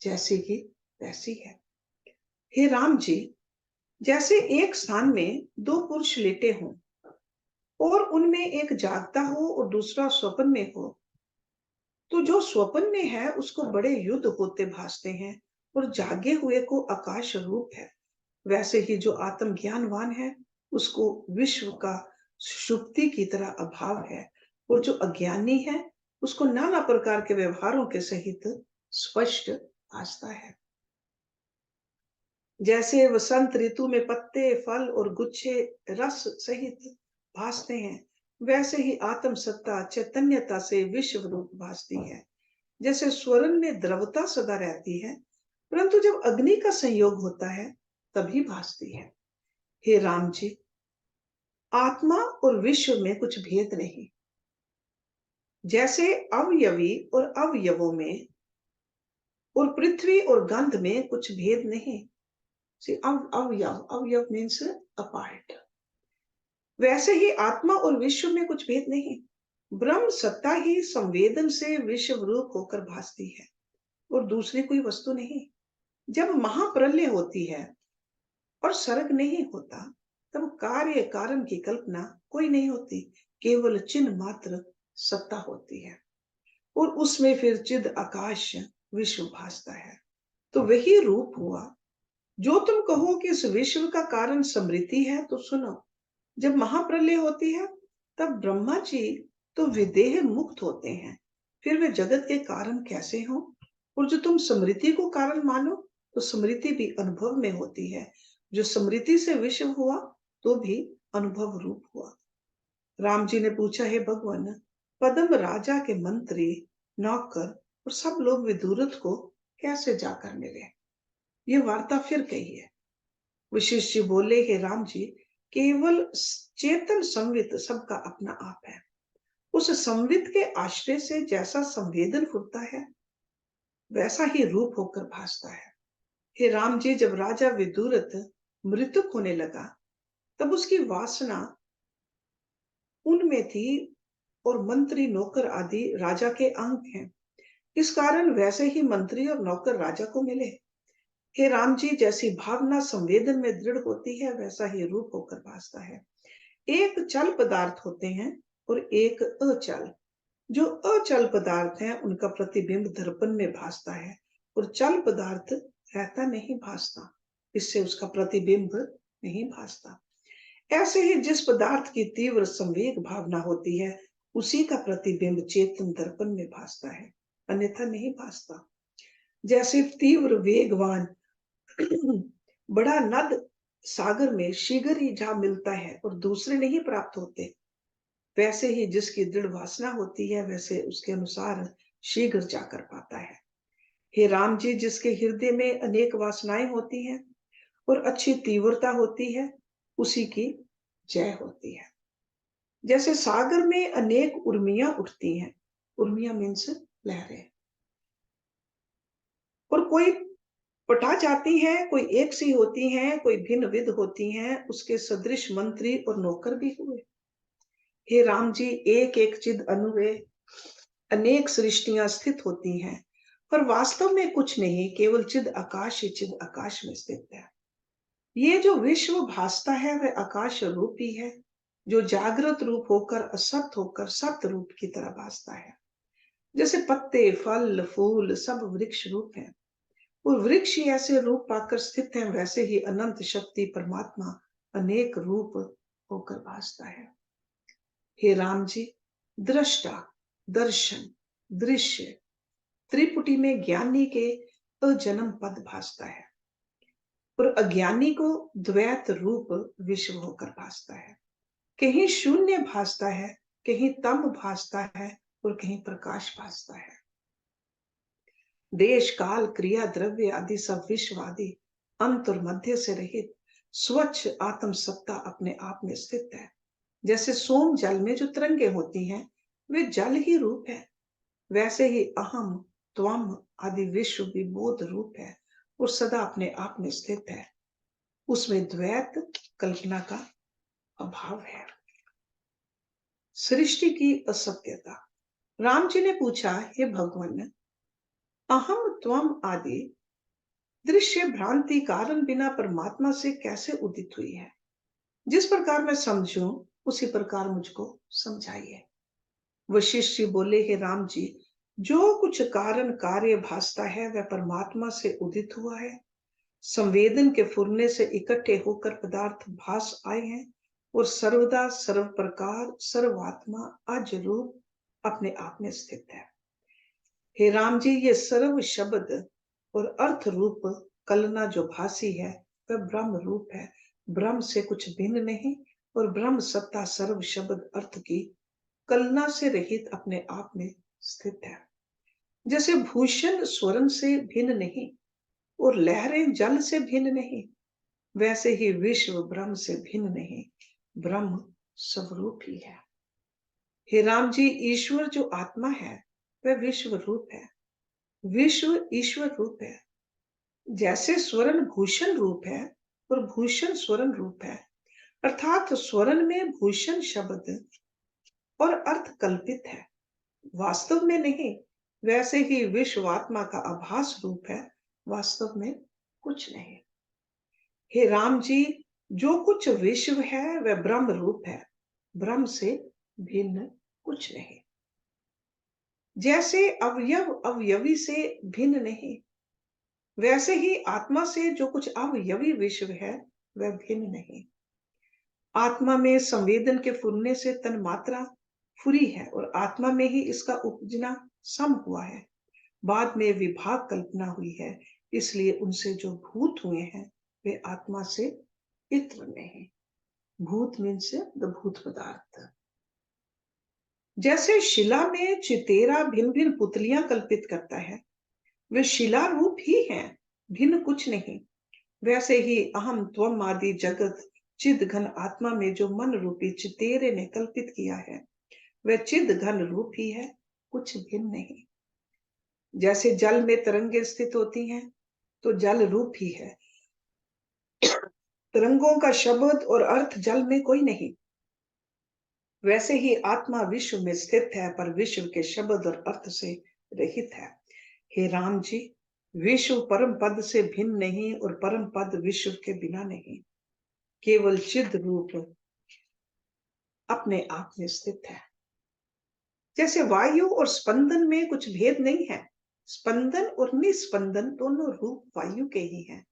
जैसी की वैसी है। हे राम जी, जैसे एक स्थान में दो पुरुष लेटे हों और उनमें एक जागता हो और दूसरा स्वप्न में हो, तो जो स्वप्न में है उसको बड़े युद्ध होते भासते हैं, और जागे हुए को आकाश रूप है। वैसे ही जो आत्म ज्ञानवान है उसको विश्व का सुषुप्ति की तरह अभाव है, और जो अज्ञानी है उसको नाना प्रकार के व्यवहारों के सहित स्पष्ट भासता है। जैसे वसंत ऋतु में पत्ते, फल और गुच्छे रस सहित भासते हैं, वैसे ही आत्म सत्ता चैतन्यता से विश्व रूप भासती है। जैसे स्वर्ण में द्रवता सदा रहती है, परंतु जब अग्नि का संयोग होता है तभी भासती है। हे राम जी, आत्मा और विश्व में कुछ भेद नहीं। जैसे अवयवी और अवयवों में और पृथ्वी और गंध में कुछ भेद नहीं। See, अवयव अवयव मीन्स अ पार्ट। वैसे ही आत्मा और विश्व में कुछ भेद नहीं। ब्रह्म सत्ता ही संवेदन से विश्व रूप होकर भासती है, और दूसरी कोई वस्तु नहीं। जब महाप्रलय होती है और सर्ग नहीं होता, तब कार्य कारण की कल्पना कोई नहीं होती, केवल चिन्ह मात्र सत्ता होती है, और उसमें फिर चिद आकाश विश्व भासता है। तो वही रूप हुआ। जो तुम कहो कि इस विश्व का कारण स्मृति है, तो सुनो। जब महाप्रलय होती है तब ब्रह्मा जी तो विदेह मुक्त होते हैं, फिर वे जगत के कारण कैसे हो? और जो तुम स्मृति को कारण मानो, तो स्मृति भी अनुभव में होती है। जो स्मृति से विश्व हुआ तो भी अनुभव रूप हुआ। राम जी ने पूछा, है भगवान, पद्म राजा के मंत्री, नौकर और सब लोग विदुरथ को कैसे जाकर मिले? ये वार्ता फिर कही है। वशिष्ठ जी बोले, हे राम जी, केवल चेतन संवित सबका अपना आप है। उस संवित के आश्रय से जैसा संवेदन फुरता है, वैसा ही रूप होकर भासता है। हे राम जी, जब राजा विदुरथ मृतक होने लगा, तब उसकी वासना उनमें थी, और मंत्री नौकर आदि राजा के अंग हैं। इस कारण वैसे ही मंत्री और नौकर राजा को मिले। हे राम जी, जैसी भावना संवेदन में दृढ़ होती है, वैसा ही रूप होकर भासता है। एक चल पदार्थ होते हैं और एक अचल। जो अचल पदार्थ हैं उनका प्रतिबिंब दर्पण में भासता है, और चल पदार्थ रहता नहीं भासता, इससे उसका प्रतिबिंब नहीं भासता। ऐसे ही जिस पदार्थ की तीव्र संवेग भावना होती है, उसी का प्रतिबिंब चेतन दर्पण में भासता है, अन्यथा नहीं भासता। जैसे तीव्र वेगवान बड़ा नद सागर में शीघ्र ही जा मिलता है और दूसरे नहीं प्राप्त होते, वैसे ही जिसकी दृढ़ वासना होती है, वैसे उसके अनुसार शीघ्र जाकर पाता है। हे राम जी, जिसके हृदय में अनेक वासनाएं होती हैं और अच्छी तीव्रता होती है, उसी की जय होती है। जैसे सागर में अनेक उर्मियां उठती हैं, उर्मियां मीन्स लहरें, और कोई पटा जाती हैं, कोई एक सी होती हैं, कोई भिन्न विध होती हैं, उसके सदृश मंत्री और नौकर भी हुए। हे राम जी, एक एक चिद अनुवे अनेक सृष्टियां स्थित होती हैं, पर वास्तव में कुछ नहीं, केवल चिद आकाश ही चिद आकाश में स्थित है। ये जो विश्व भासता है वह आकाश रूप ही है, जो जागृत रूप होकर असत होकर सत रूप की तरह भासता है। जैसे पत्ते, फल, फूल सब वृक्ष रूप हैं, और वृक्ष ही ऐसे रूप पाकर स्थित हैं, वैसे ही अनंत शक्ति परमात्मा अनेक रूप होकर भासता है। हे राम जी, दृष्टा, दर्शन, दृश्य त्रिपुटी में ज्ञानी के अजन्म पद भासता है, और अज्ञानी को द्वैत रूप विश्व होकर भासता है। कहीं शून्य भासता है, कहीं तम भासता है, और कहीं प्रकाश भासता है। देश काल क्रिया द्रव्य आदि सब विश्व आदि अंत और मध्य से रहित स्वच्छ आत्म सत्ता अपने आप में स्थित है। जैसे सोम जल में जो तरंगे होती हैं, वे जल ही रूप है, वैसे ही अहम त्वम आदि विश्व भी बोध रूप है, और सदा अपने आप में स्थित है। उसमें द्वैत कल्पना का अभाव है। सृष्टि की असत्यता। राम जी ने पूछा, हे भगवान, अहम त्वम आदि दृश्य भ्रांति कारण बिना परमात्मा से कैसे उदित हुई है? जिस प्रकार मैं समझूं उसी प्रकार मुझको समझाइए। वशिष्ठ जी बोले, हे राम जी, जो कुछ कारण कार्य भासता है वह परमात्मा से उदित हुआ है। संवेदन के फुरने से इकट्ठे होकर पदार्थ भास आए हैं और सर्वदा सर्व प्रकार सर्वात्मा अज रूप अपने आप में स्थित है। हे राम जी, ये सर्व शब्द और अर्थ रूप कलना जो भासी है वह ब्रह्म रूप है, ब्रह्म से कुछ भिन्न नहीं। और ब्रह्म सत्ता सर्व शब्द अर्थ की कलना से रहित अपने आप में स्थित है। जैसे भूषण स्वर्ण से भिन्न नहीं और लहरें जल से भिन्न नहीं, वैसे ही विश्व ब्रह्म से भिन्न नहीं, ब्रह्म स्वरूप ही है। हे राम जी, ईश्वर जो आत्मा है वह विश्व रूप है, विश्व ईश्वर रूप है। जैसे स्वर्ण भूषण रूप है और भूषण स्वर्ण रूप है, अर्थात स्वर्ण में भूषण शब्द और अर्थ कल्पित है, वास्तव में नहीं। वैसे ही विश्वात्मा का आभास रूप है, वास्तव में कुछ नहीं। हे राम जी, जो कुछ विश्व है वह ब्रह्म रूप है, ब्रह्म से भिन्न कुछ नहीं। जैसे अवयव अवयवी से भिन्न नहीं, वैसे ही आत्मा से जो कुछ अवयवी विश्व है वह भिन्न नहीं। आत्मा में संवेदन के फुरने से तन मात्रा फुरी है और आत्मा में ही इसका उपजना सम हुआ है। बाद में विभाग कल्पना हुई है, इसलिए उनसे जो भूत हुए हैं वे आत्मा से इत्र नहीं। भूत मीन्स द भूत पदार्थ। जैसे शिला में चितेरा भिन्न भिन्न पुतलियां कल्पित करता है, वे शिला रूप ही हैं, भिन्न कुछ नहीं। वैसे ही अहम त्वम आदि जगत चिद घन आत्मा में जो मन रूपी चितेरे ने कल्पित किया है वह चिद घन रूप ही है, कुछ भिन्न नहीं। जैसे जल में तरंगे स्थित होती हैं तो जल रूप ही है, तरंगों का शब्द और अर्थ जल में कोई नहीं। वैसे ही आत्मा विश्व में स्थित है पर विश्व के शब्द और अर्थ से रहित है। हे राम जी, विश्व परम पद से भिन्न नहीं और परम पद विश्व के बिना नहीं, केवल चिद रूप अपने आप में स्थित है। जैसे वायु और स्पंदन में कुछ भेद नहीं है, स्पंदन और निस्पंदन दोनों रूप वायु के ही हैं।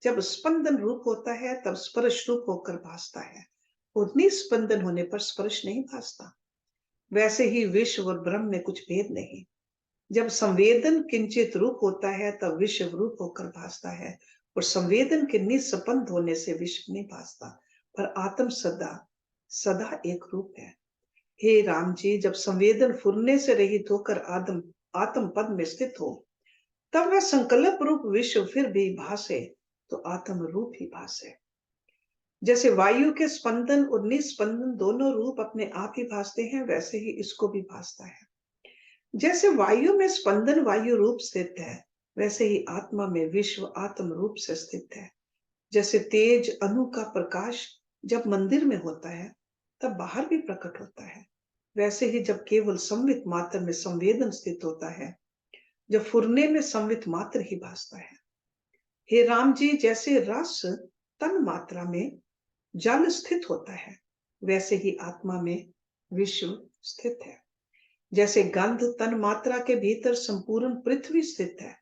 जब स्पंदन रूप होता है तब स्पर्श रूप होकर भासता है और निस्पंदन होने पर स्पर्श नहीं भासता। वैसे ही विश्व और ब्रह्म में कुछ भेद नहीं। जब संवेदन किंचित रूप होता है तब विश्व रूप होकर भासता है और संवेदन के निस्पंद होने से विश्व नहीं भासता, पर आत्म सदा सदा एक रूप है। हे राम जी, जब संवेदन फुरने से रहित होकर आत्म आत्म पद में स्थित हो तब वह संकल्प रूप विश्व फिर भी भासे तो आत्म रूप ही भासे। जैसे वायु के स्पंदन और निस्पंदन दोनों रूप अपने आप ही भासते हैं, वैसे ही इसको भी भासता है। जैसे वायु में स्पंदन वायु रूप स्थित है, वैसे ही आत्मा में विश्व आत्म रूप से स्थित है। जैसे तेज अणु का प्रकाश जब मंदिर में होता है तब बाहर भी प्रकट होता है, वैसे ही जब केवल संवित मात्र में संवेदन स्थित होता है, जब फुरने में संवित मात्र ही भासता है। हे राम जी, जैसे रस तन मात्रा में जल स्थित होता है, वैसे ही आत्मा में विश्व स्थित है। जैसे गंध तन मात्रा के भीतर संपूर्ण पृथ्वी स्थित है,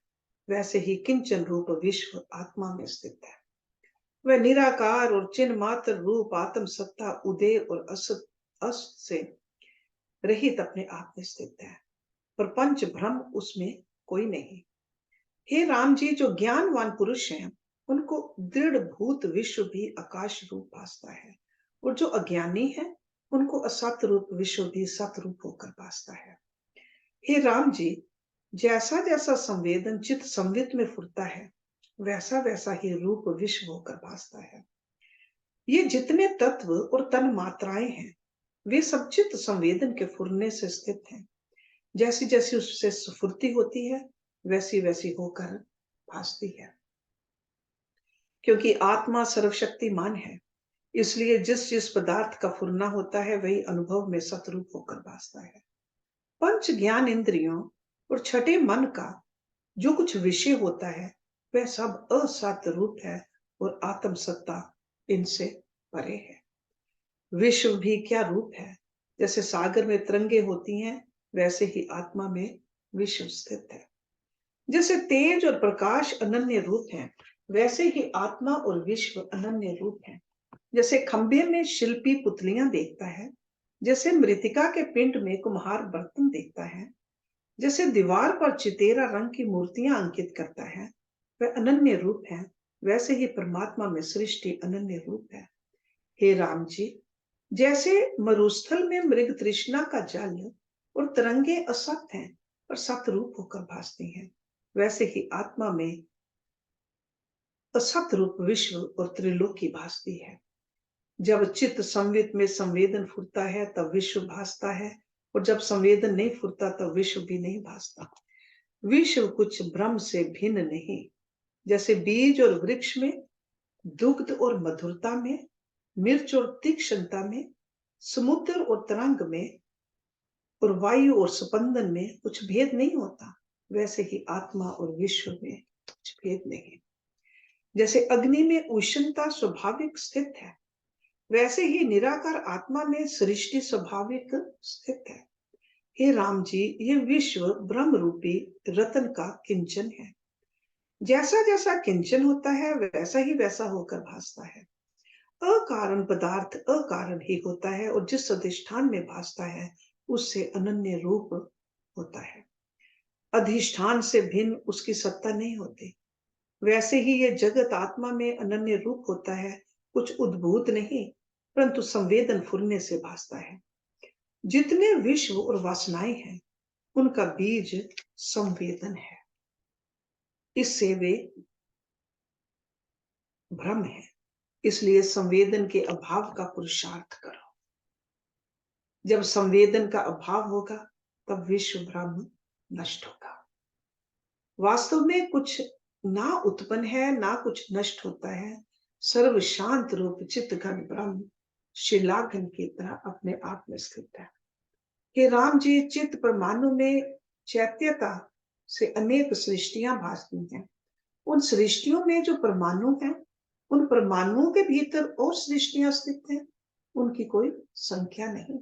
वैसे ही किंचन रूप विश्व आत्मा में स्थित है। वह निराकार और चिन्ह मात्र रूप आत्म सत्ता उदय और असत अस्त से रहित अपने आप में स्थित है, पर पंच भ्रम उसमें कोई नहीं। हे राम जी, जो ज्ञानवान पुरुष हैं उनको दृढ़ भूत विश्व भी आकाश रूप भासता है और जो अज्ञानी है उनको असत रूप विश्व भी सत रूप होकर भासता है। हे राम जी, जैसा जैसा संवेदन चित्त संवित में फुरता है वैसा वैसा ही रूप विश्व होकर भासता है। ये जितने तत्व और तन मात्राएं हैं वे सब चित्त संवेदन के फुरने से स्थित हैं। जैसी जैसी उससे स्फूर्ति होती है वैसी वैसी होकर भासती है। क्योंकि आत्मा सर्वशक्तिमान है, इसलिए जिस जिस पदार्थ का फुरना होता है वही अनुभव में सतरूप होकर भासता है। पंच ज्ञान इंद्रियों और छठे मन का जो कुछ विषय होता है वह सब असत रूप है और आत्म सत्ता इनसे परे है। विश्व भी क्या रूप है, जैसे सागर में तरंगे होती हैं वैसे ही आत्मा में विश्व स्थित है। जैसे तेज और प्रकाश अनन्य रूप हैं, वैसे ही आत्मा और विश्व अनन्य रूप हैं। जैसे खंभे में शिल्पी पुतलियां देखता है, जैसे मृतिका के पिंड में कुम्हार बर्तन देखता है, जैसे दीवार पर चितेरा रंग की मूर्तियां अंकित करता है, वह अनन्य रूप है, वैसे ही परमात्मा में सृष्टि अनन्य रूप है। हे राम जी, जैसे मरुस्थल में मृग तृष्णा का जल और तरंगे असत हैं पर सत रूप होकर भासती हैं, वैसे ही आत्मा में असत रूप विश्व और त्रिलोकी भासती है। जब चित्त संवित में संवेदन फुरता है तब विश्व भासता है, और जब संवेदन नहीं फुरता तब विश्व भी नहीं भासता। विश्व कुछ ब्रह्म से भिन्न नहीं। जैसे बीज और वृक्ष में, दुग्ध और मधुरता में, मिर्च और तीक्ष्णता में, समुद्र और तरंग में, और वायु और स्पंदन में कुछ भेद नहीं होता, वैसे ही आत्मा और विश्व में कुछ भेद नहीं। जैसे अग्नि में उष्णता स्वाभाविक स्थित है, वैसे ही निराकार आत्मा में सृष्टि स्वाभाविक स्थित है। हे राम जी, ये विश्व ब्रह्म रूपी रतन का किंचन है। जैसा जैसा किंचन होता है वैसा ही वैसा होकर भासता है। अकारण पदार्थ अकारण ही होता है, और जिस अधिष्ठान में भासता है उससे अनन्य रूप होता है। अधिष्ठान से भिन्न उसकी सत्ता नहीं होती। वैसे ही ये जगत आत्मा में अनन्य रूप होता है, कुछ उद्भूत नहीं, परंतु संवेदन फुरने से भासता है। जितने विश्व और वासनाएं हैं, उनका बीज संवेदन है, इससे वे भ्रम है। इसलिए संवेदन के अभाव का पुरुषार्थ करो। जब संवेदन का अभाव होगा तब विश्व ब्रह्म नष्ट होगा। वास्तव में कुछ ना उत्पन्न है ना कुछ नष्ट होता है। सर्व शांत रूप चित्त घन ब्रह्म शिलाघन की तरह अपने आप में स्थित है। हे राम जी, चित्त परमाणु में चैत्यता से अनेक सृष्टियां भासती हैं। उन सृष्टियों में जो परमाणु हैं, उन परमाणुओं के भीतर और सृष्टियां स्थित हैं, उनकी कोई संख्या नहीं।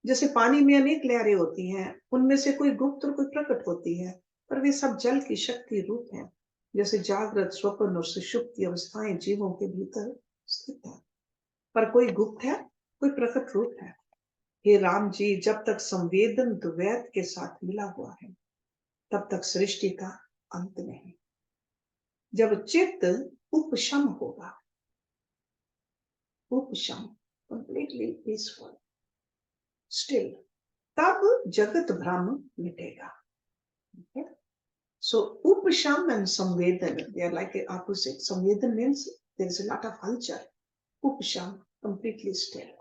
जैसे पानी में अनेक लहरें होती हैं, उनमें से कोई गुप्त और कोई प्रकट होती है, पर वे सब जल की शक्ति रूप हैं। जैसे जागृत, स्वप्न और सुषुप्ति अवस्थाएं जीवों के भीतर स्थित है, पर कोई गुप्त है, कोई प्रकट रूप है। हे राम जी, जब तक संवेदन द्वैत के साथ मिला हुआ है, तब तक सृष्टि का अंत नहीं। जब चित्त उपशम होगा, उपशम, कंप्लीटली पीसफुल, स्टिल, तब जगत भ्रम मिटेगा। Okay? So upasham and samvedan, they are like a opposite. Samvedan means there is a lot of halchal. Upasham, completely still.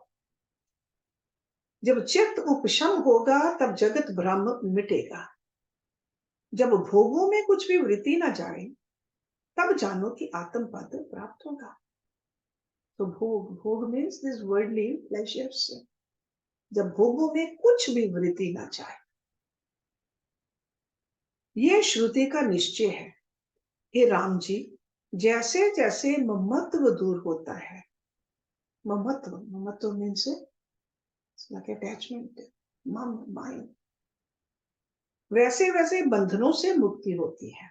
जब चित्त उपशम होगा तब जगत भ्रम मिटेगा। जब भोगों में कुछ भी वृत्ति ना जाए, तब जानो कि आत्म पद प्राप्त होगा। तो भोग मीन्स दिस वर्ल्डली प्लेजर्स। जब भोगों में कुछ भी वृत्ति ना जाए, ये श्रुति का निश्चय है। हे राम जी, जैसे जैसे ममत्व दूर होता है, ममत्व मीन्स like attachment, माइंड, वैसे वैसे बंधनों से मुक्ति होती है।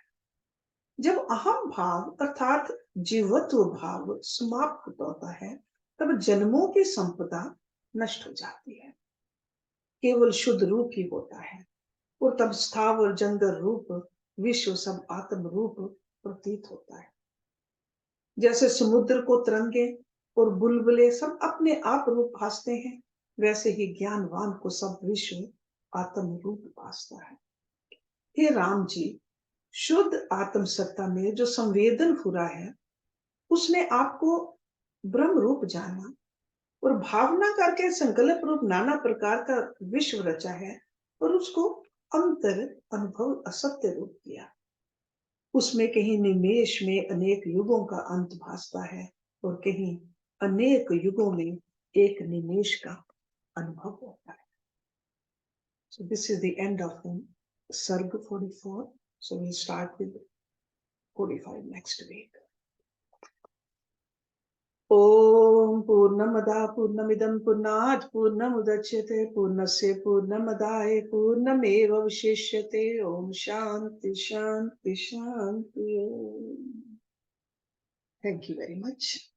जब अहम भाव अर्थात जीवत्व भाव समाप्त होता है, तब जन्मों की संपदा नष्ट हो जाती है। केवल शुद्ध रूप ही होता है, और तब स्थावर जंगल रूप विश्व सब आत्म रूप प्रतीत होता है। जैसे समुद्र को तरंगे और बुलबुले सब अपने आप रूप भासते हैं, वैसे ही ज्ञानवान को सब विश्व आत्म रूप भासता है। हे राम जी, शुद्ध आत्म सत्ता में जो संवेदन हुआ है, उसने आपको ब्रह्म रूप जाना और भावना करके संकल्प रूप नाना प्रकार का विश्व रचा है, और उसको अंतर अनुभव असत्य रूप दिया। उसमें कहीं निमेष में अनेक युगों का अंत भासता है, और कहीं अनेक युगों में एक निमेष का अनुभव होता है। So this is the end of Sarg 44. So we'll start with 45 next week. ओम पूर्णमदा पूर्णमिदं पूर्णात् पूर्णमुदच्यते पूर्णस्य पूर्णमदाय पूर्णमेवावशिष्यते। ओम शांति शांति शांति। Thank you very much.